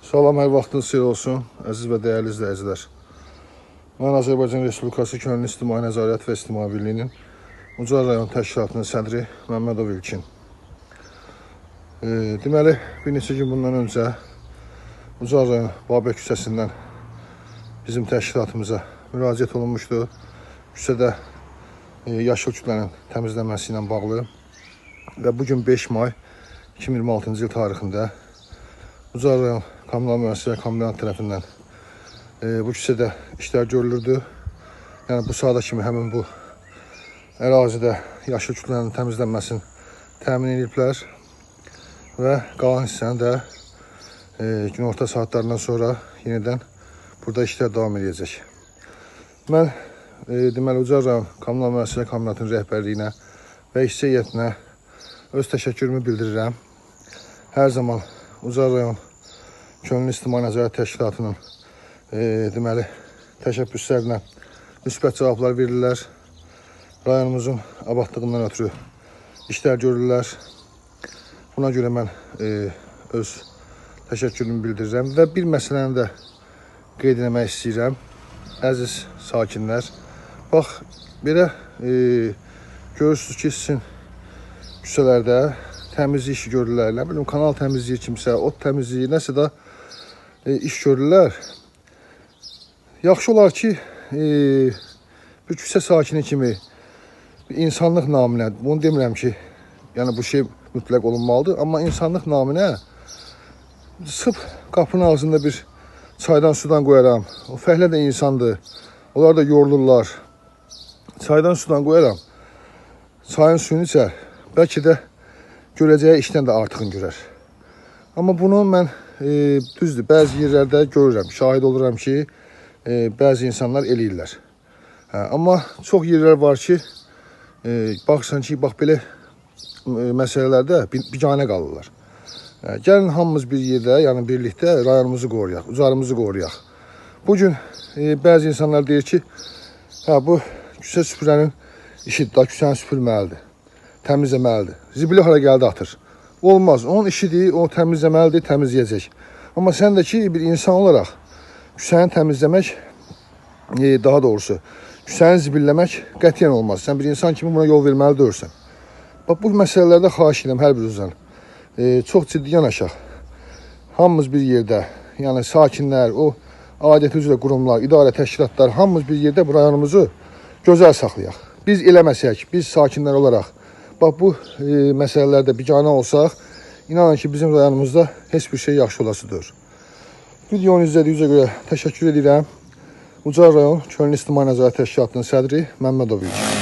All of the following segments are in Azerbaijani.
Salam, hər vaxtınız xeyir olsun, əziz və dəyərli izləyicilər. Mən Azərbaycan Respublikası Könüllü İctimai Nəzarət və İctimai Birliyinin Ucar rayon təşkilatının sədri Məmmədov İlkin. Deməli, bir neçə gün bundan öncə Ucar rayon Babək küçəsindən bizim təşkilatımıza müraciət olunmuşdu. Küçədə yaşıl kütlənin təmizlənməsi ilə bağlı və bugün 5 may 2026-cı il tarixində Ucar rayon Kommunal Müəssisə Kombinat tərəfindən bu küçədə işlər görülürdü. Yəni bu saata kimi həmin bu ərazidə yaşıl kütlənin təmizlənməsini təmin ediblər və qalan hissəni də günorta saatlarından sonra yenidən burada işlər davam edəcək. Mən deməli Ucar rayon Kommunal Müəssisə Kombinatının rəhbərliyinə və işçi heyətinə öz təşəkkürümü bildirirəm. Hər zaman Ucar rayon Könüllü İctimai Nəzarət Təşkilatının deməli təşəbbüslərinə müsbət cavablar verirlər. Rayonumuzun abadlığından ötürü işlər görürlər. Buna görə mən öz təşəkkürümü bildirirəm və bir məsələni də qeyd etmək istəyirəm. Əziz sakinlər, bax belə görürsünüz ki, sizin küçələrdə təmizlik işi görürlər. Nə bilim, kanal təmizliyi kimsə, ot təmizliyi, nəsə də iş görürlər. Yaxşı olar ki, bir küçə sakini kimi insanlıq naminə, bunu demirəm ki, yəni bu şey mütləq olunmalıdır, amma insanlıq naminə sıx qapının ağzında bir çaydan sudan qoyaram. O fəhlə də insandır, onlar da yorulurlar. Çaydan sudan qoyaram, çayın suyunu içər, bəlkə də görəcəyi işdən də artığını görər. Amma bunu mən düzdür, bəzi yerlərdə görürəm, şahid oluram ki, bəzi insanlar eləyirlər. Amma çox yerlər var ki, baxırsan ki, bax belə məsələlərdə biganə qalırlar. Gəlin hamımız bir yerdə, yəni birlikdə rayonumuzu qoruyaq, ucarımızı qoruyaq. Bugün bəzi insanlar deyir ki, bu küçə süpürənin işidir, da küçəni süpürməlidir, təmizləməlidir. Zibili hara gəldi atır. Olmaz, onun işidir, o təmizləməlidir, təmizləyəcək. Amma sən də ki, bir insan olaraq küçəni təmizləmək, daha doğrusu, küçəni zibilləmək qətiyyən olmaz. Sən bir insan kimi buna yol verməli deyirsən. Bax, bu məsələlərdə xahiş edirəm hər birinizdən. Çox ciddi yanaşaq. Hamımız bir yerdə, yəni sakinlər, o aidiyyəti üzrə qurumlar, idarə təşkilatlar, hamımız bir yerdə bu rayonumuzu gözəl saxlayaq. Biz eləməsək, biz sakinlər olaraq, bax bu məsələlərdə biganə olsaq, inanın ki, bizim rayonumuzda heç bir şey yaxşı olasıdır. Videonu izlədiyinizə görə təşəkkür edirəm. Ucar rayon Könüllü İctimai Nəzarət Təşkilatının sədri Məmmədov İlkin.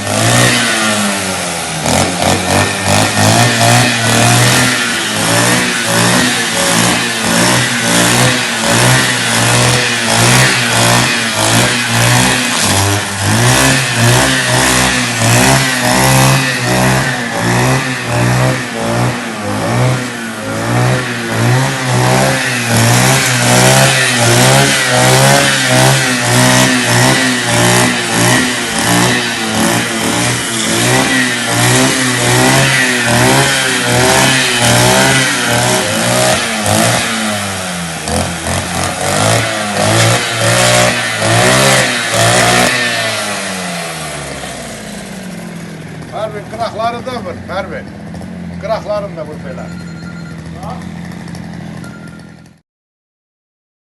Merve, kıraklarını da vur, Merve. Kıraklarını da vur böyle.